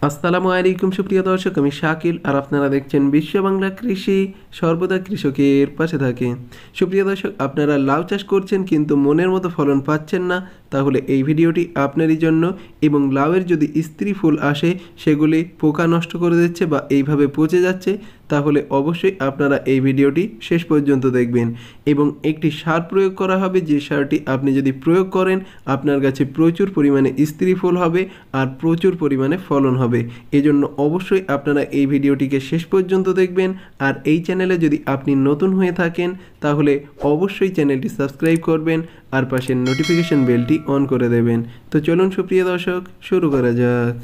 আসসালামু আলাইকুম সুপ্রিয় দর্শক, আমি শাকিল আর আপনারা দেখছেন বিশ্ব বাংলা কৃষি, সর্বদা কৃষকের পাশে থাকে। সুপ্রিয় দর্শক, আপনারা লাউ চাষ করছেন কিন্তু মনের মতো ফলন পাচ্ছেন না, তাহলে এই ভিডিওটি আপনারই জন্য। এবং লাউয়ের যদি স্ত্রী ফুল আসে সেগুলি পোকা নষ্ট করে দিচ্ছে বা এইভাবে পচে যাচ্ছে, তাহলে অবশ্যই আপনারা এই ভিডিওটি শেষ পর্যন্ত দেখবেন। এবং একটি সার প্রয়োগ করা হবে, যে সারটি আপনি যদি প্রয়োগ করেন আপনার গাছে প্রচুর পরিমাণে স্ত্রী ফুল হবে আর প্রচুর পরিমাণে ফলন হবে। এজন্য অবশ্যই আপনারা এই ভিডিওটিকে শেষ পর্যন্ত দেখবেন। আর এই চ্যানেলে যদি আপনি নতুন হয়ে থাকেন তাহলে অবশ্যই চ্যানেলটি সাবস্ক্রাইব করবেন আর পাশের নোটিফিকেশন বেলটি অন করে দেবেন। তো চলুন সুপ্রিয় দর্শক, শুরু করা যাক।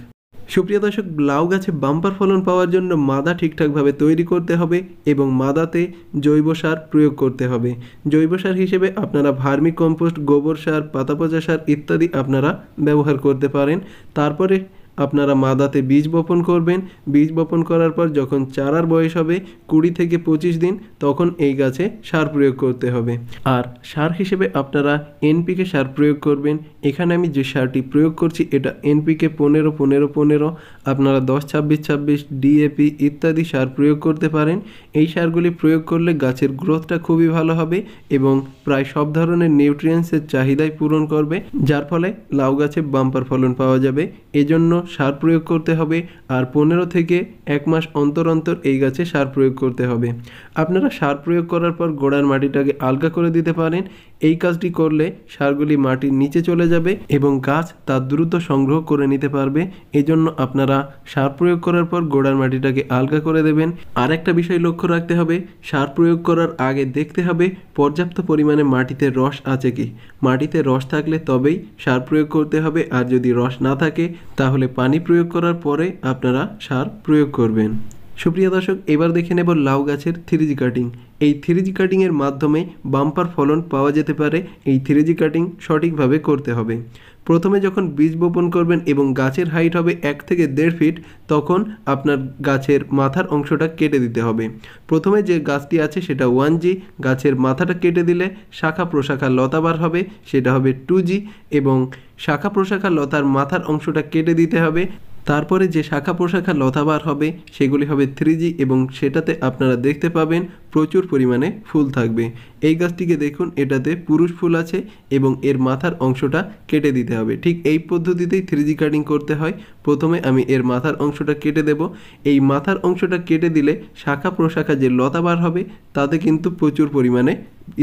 সুপ্রিয় দর্শক, লাউ গাছে বাম্পার ফলন পাওয়ার জন্য মাদা ঠিকঠাকভাবে তৈরি করতে হবে এবং মাদাতে জৈব সার প্রয়োগ করতে হবে। জৈব সার হিসেবে আপনারা ভার্মি কম্পোস্ট, গোবর সার, পাতা পচা সার ইত্যাদি আপনারা ব্যবহার করতে পারেন। তারপরে আপনারা মাদাতে বীজ বপন করবেন। বীজ বপন করার পর যখন চারার বয়স হবে 20 থেকে 25 দিন, তখন এই গাছে সার প্রয়োগ করতে হবে। আর সার হিসেবে আপনারা এনপিকে সার প্রয়োগ করবেন। এখানে আমি যে সারটি প্রয়োগ করছি এটা এনপিকে 15-15-15, আপনারা 10-26-26, ডিএপি ইত্যাদি সার প্রয়োগ করতে পারেন। এই সারগুলি প্রয়োগ করলে গাছের গ্রোথটা খুবই ভালো হবে এবং প্রায় সব ধরনের নিউট্রিয়েন্টসের চাহিদাই পূরণ করবে, যার ফলে লাউ গাছে বাম্পার ফলন পাওয়া যাবে। এজন্য সার প্রয়োগ করতে হবে আর 15 থেকে 1 মাস অন্তর অন্তর এই গাছে সার প্রয়োগ করতে হবে। আপনারা সার প্রয়োগ করার পর গোড়ার মাটিটাকে আলগা করে দিতে পারেন। এই কাজটি করলে সারগুলি মাটির নিচে চলে যাবে এবং গাছ তা দ্রুত সংগ্রহ করে নিতে পারবে। এজন্য আপনারা সার প্রয়োগ করার পর গোড়ার মাটিটাকে আলগা করে দেবেন। আর একটা বিষয় লক্ষ্য রাখতে হবে, সার প্রয়োগ করার আগে দেখতে হবে পর্যাপ্ত পরিমাণে মাটিতে রস আছে কি। মাটিতে রস থাকলে তবেই সার প্রয়োগ করতে হবে, আর যদি রস না থাকে তাহলে পানি প্রয়োগ করার পরে আপনারা সার প্রয়োগ করবেন। সুপ্রিয় দর্শক, এবার দেখে নেব লাউ গাছের 3G কাটিং। এই 3G কাটিংয়ের মাধ্যমে বাম্পার ফলন পাওয়া যেতে পারে। এই 3G কাটিং সঠিকভাবে করতে হবে। প্রথমে যখন বীজ বপন করবেন এবং গাছের হাইট হবে 1 থেকে 1.5 ফিট, তখন আপনার গাছের মাথার অংশটা কেটে দিতে হবে। প্রথমে যে গাছটি আছে সেটা 1G, গাছের মাথাটা কেটে দিলে শাখা প্রশাখা লতা বার হবে, সেটা হবে 2G। এবং শাখা প্রশাখা লতার মাথার অংশটা কেটে দিতে হবে। তারপরে যে শাখা প্রশাখা লতা বার হবে সেগুলি হবে 3G এবং সেটাতে আপনারা দেখতে পাবেন প্রচুর পরিমাণে ফুল থাকবে। এই গাছটিকে দেখুন, এটাতে পুরুষ ফুল আছে এবং এর মাথার অংশটা কেটে দিতে হবে। ঠিক এই পদ্ধতিতেই 3G কাটিং করতে হয়। প্রথমে আমি এর মাথার অংশটা কেটে দেব। এই মাথার অংশটা কেটে দিলে শাখা প্রশাখা যে লতা বার হবে তাতে কিন্তু প্রচুর পরিমাণে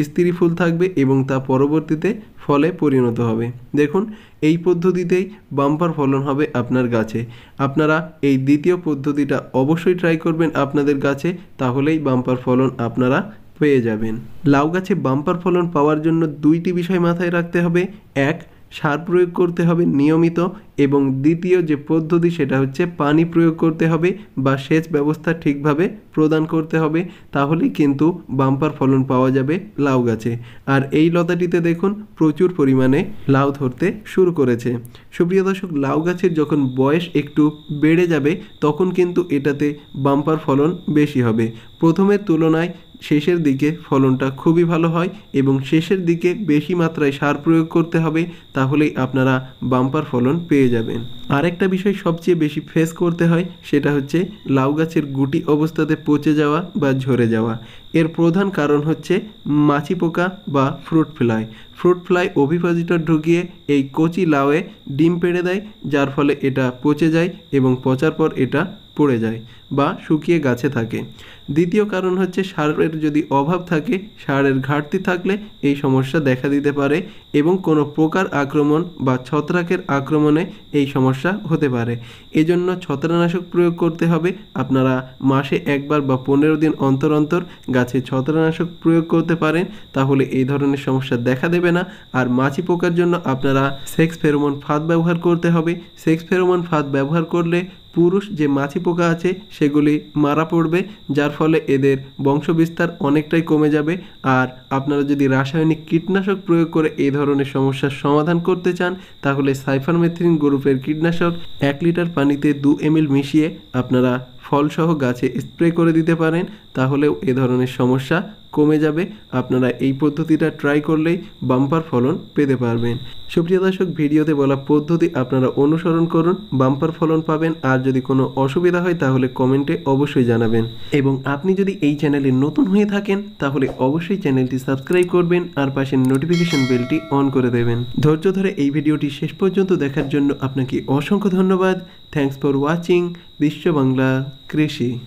স্ত্রী ফুল থাকবে এবং তা পরবর্তীতে ফলে পরিণত হবে। দেখুন, এই পদ্ধতিতেই বাম্পার ফলন হবে আপনার গাছে। আপনারা এই দ্বিতীয় পদ্ধতিটা অবশ্যই ট্রাই করবেন আপনাদের গাছে, তাহলেই বাম্পার ফলন আপনারা পেয়ে যাবেন। লাউ গাছে বাম্পার ফলন পাওয়ার জন্য 2টি বিষয় মাথায় রাখতে হবে। এক, সার প্রয়োগ করতে হবে নিয়মিত, এবং দ্বিতীয় যে পদ্ধতি সেটা হচ্ছে পানি প্রয়োগ করতে হবে বা সেচ ব্যবস্থা ঠিকভাবে প্রদান করতে হবে। তাহলেই কিন্তু বাম্পার ফলন পাওয়া যাবে লাউ গাছে। আর এই লতাটিতে দেখুন প্রচুর পরিমাণে লাউ ধরতে শুরু করেছে। সুপ্রিয় দর্শক, লাউ গাছের যখন বয়স একটু বেড়ে যাবে তখন কিন্তু এটাতে বাম্পার ফলন বেশি হবে। প্রথমের তুলনায় শেষের দিকে ফলনটা খুবই ভালো হয় এবং শেষের দিকে বেশি মাত্রায় সার প্রয়োগ করতে হবে, তাহলেই আপনারা বাম্পার ফলন পেয়ে যাবেন। আরেকটা বিষয় সবচেয়ে বেশি ফেস করতে হয়, সেটা হচ্ছে লাউ গাছের গুটি অবস্থাতে পচে যাওয়া বা ঝরে যাওয়া। এর প্রধান কারণ হচ্ছে মাছি পোকা বা fruit fly. Fruit fly ovipositor ঢুকিয়ে এই কচি লাউয়ে ডিম পেড়ে দেয়, যার ফলে এটা পচে যায় এবং পচার পর এটা পড়ে যায় বা শুকিয়ে গাছে থাকে। দ্বিতীয় কারণ হচ্ছে সারের যদি অভাব থাকে, সারের ঘাটতি থাকলে এই সমস্যা দেখা দিতে পারে এবং কোনো পোকার আক্রমণ বা ছত্রাকের আক্রমণে এই সমস্যা হতে পারে। এজন্য ছত্রাকনাশক প্রয়োগ করতে হবে। আপনারা মাসে একবার বা 15 দিন অন্তর অন্তর গাছে ছত্রাকনাশক প্রয়োগ করতে পারেন, তাহলে এই ধরনের সমস্যা দেখা দেবে না। আর মাছি পোকার জন্য আপনারা সেক্স ফেরোমন ফাঁদ ব্যবহার করতে হবে। সেক্স ফেরোমন ফাঁদ ব্যবহার করলে পুরুষ যে মাছি পোকা আছে সেগুলি মারা পড়বে, যার ফলে এদের বংশবিস্তার অনেকটাই কমে যাবে। আর আপনারা যদি রাসায়নিক কীটনাশক প্রয়োগ করে এই ধরনের সমস্যার সমাধান করতে চান, তাহলে সাইফারমেথ্রিন গ্রুপের কীটনাশক 1 লিটার পানিতে 2 ml মিশিয়ে আপনারা ফলসহ গাছে স্প্রে করে দিতে পারেন, তাহলেও এ ধরনের সমস্যা কমে যাবে। আপনারা এই পদ্ধতিটা ট্রাই করলেই বাম্পার ফলন পেতে পারবেন। সুপ্রিয় দর্শক, ভিডিওতে বলা পদ্ধতি আপনারা অনুসরণ করুন, বাম্পার ফলন পাবেন। আর যদি কোনো অসুবিধা হয় তাহলে কমেন্টে অবশ্যই জানাবেন। এবং আপনি যদি এই চ্যানেলে নতুন হয়ে থাকেন তাহলে অবশ্যই চ্যানেলটি সাবস্ক্রাইব করবেন আর পাশের নোটিফিকেশন বেলটি অন করে দেবেন। ধৈর্য ধরে এই ভিডিওটি শেষ পর্যন্ত দেখার জন্য আপনাকে অসংখ্য ধন্যবাদ। থ্যাঙ্কস ফর ওয়াচিং বিশ্ব বাংলা কৃষি।